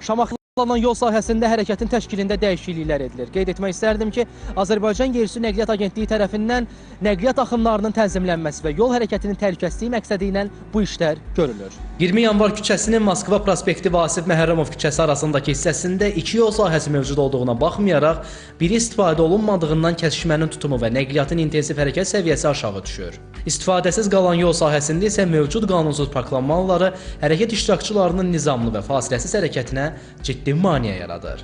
Şamaxılanan yol sahəsində hərəkətin təşkilində dəyişikliklər edilir. Qeyd etmək istərdim ki, Azərbaycan Yerüstü Nəqliyyat Agentliyi tərəfindən nəqliyyat axınlarının tənzimlənməsi və yol hərəkətinin təhlükəsizliyi məqsədi ilə bu işlər görülür. 20 yanvar küçəsinin Moskva prospekti və Asif Məhərrəmov küçəsi arasındakı hissəsində iki yol sahəsi mövcud olduğuna baxmayaraq, biri istifadə olunmadığından kəsişmənin tutumu və nəqliyyatın intensiv hərəkət səviyyəsi aşağı düşür. İstifadəsiz qalan yol sahəsində isə mövcud qanunsuz parklanmaları hərəkət iştirakçılarının nizamlı və fasiləsiz hərəkətinə ciddi maneə yaradır.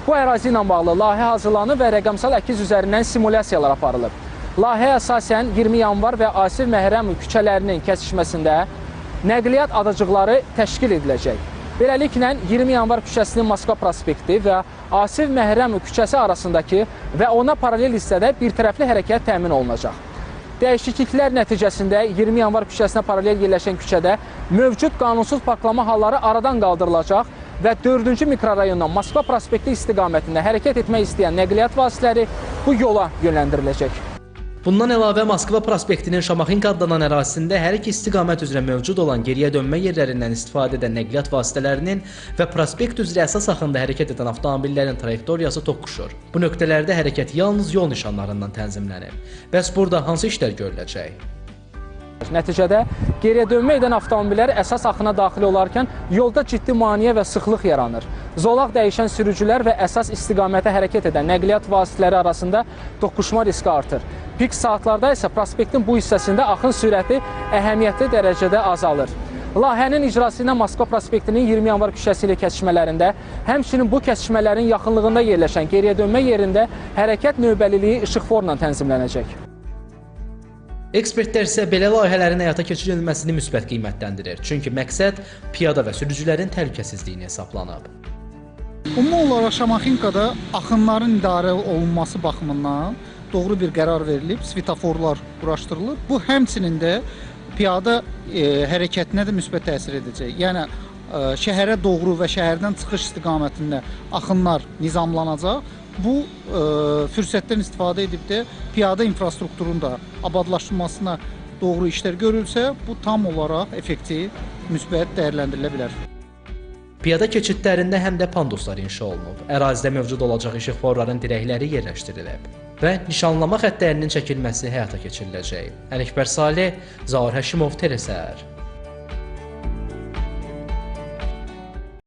Bu ərazi ilə bağlı layihə hazırlanıb və rəqəmsal əkiz üzərindən simulyasiyalar aparılıb. Layihə əsasən 20 yanvar və Asif Məhərrəmov küçələrinin kəsişməsində nəqliyyat adacıqları təşkil ediləcək. Beləliklə 20 yanvar küçəsinin Moskva prospekti və Asif Məhərrəmov küçəsi arasındakı və ona paralel hissədə birtərəfli hərəkət təmin olunacaq. Dəyişikliklər nəticəsində 20 yanvar küçəsinə paralel yerləşən küçədə mövcud qanunsuz parklanma halları aradan qaldırılacaq və 4-cü mikrorayondan Moskva prospekti istiqamətində hərəkət etmək istəyən nəqliyyat vasitələri bu yola yönləndiriləcək. Bundan əlavə Moskva prospektinin Şamaxınka adlanan ərazisində hər iki istiqamət üzrə mövcud olan geriyə dönmə yerlərindən istifadə edən nəqliyyat vasitələrinin və prospekt üzrə əsas axında hərəkət edən avtomobillərin trayektoriyası toqquşur. Bu nöqtələrdə hərəkət yalnız yol nişanlarından tənzimlənir. Bəs burada hansı işlər görüləcək? Nəticədə geriyə dönmə edən avtomobillər əsas axına daxil olarkən yolda ciddi maneə və sıxlıq yaranır. Zolaq dəyişən sürücülər və əsas istiqamətə hərəkət edən nəqliyyat vasitələri arasında toqquşma riski artır. Pik saatlarda isə prospektin bu hissəsində axın sürəti əhəmiyyətli dərəcədə azalır. Layihənin icrası ilə Moskva prospektinin 20 yanvar küçəsi ilə kəsişmələrində, həmçinin bu kəsişmələrin yaxınlığında yerləşən geriyə dönmə yerində hərəkət növbəliliyi işıqforla tənzimlənəcək. Ekspertlər isə belə layihələrin həyata keçirilməsini müsbət qiymətləndirir. Çünki məqsəd piyada və sürücülərin təhlükəsizliyini hesablanıb. Ümumi olaraq Şamaxınkada axınların idarə olunması baxımından doğru bir qərar verilib, svetoforlar quraşdırılıb. Bu həmçinin də piyada hərəkətinə də müsbət təsir edəcək. Yəni şəhərə doğru və şəhərdən çıxış istiqamətində axınlar nizamlanacaq. Bu fürsətdən istifadə edib də piyada infrastrukturun da abadlaşdırılmasına doğru işlər görülsə, bu tam olaraq effektiv, müsbət dəyərləndirilə bilər. Piyada keçidlərində həm də panduslar inşa olunub. Ərazidə mövcud olacaq işıqforların dirəkləri yerləşdirilib və nişanlama xəttlərinin çəkilməsi həyata keçiriləcək. Ələkbər Salih, Zaur Həşimov, Telesəhər.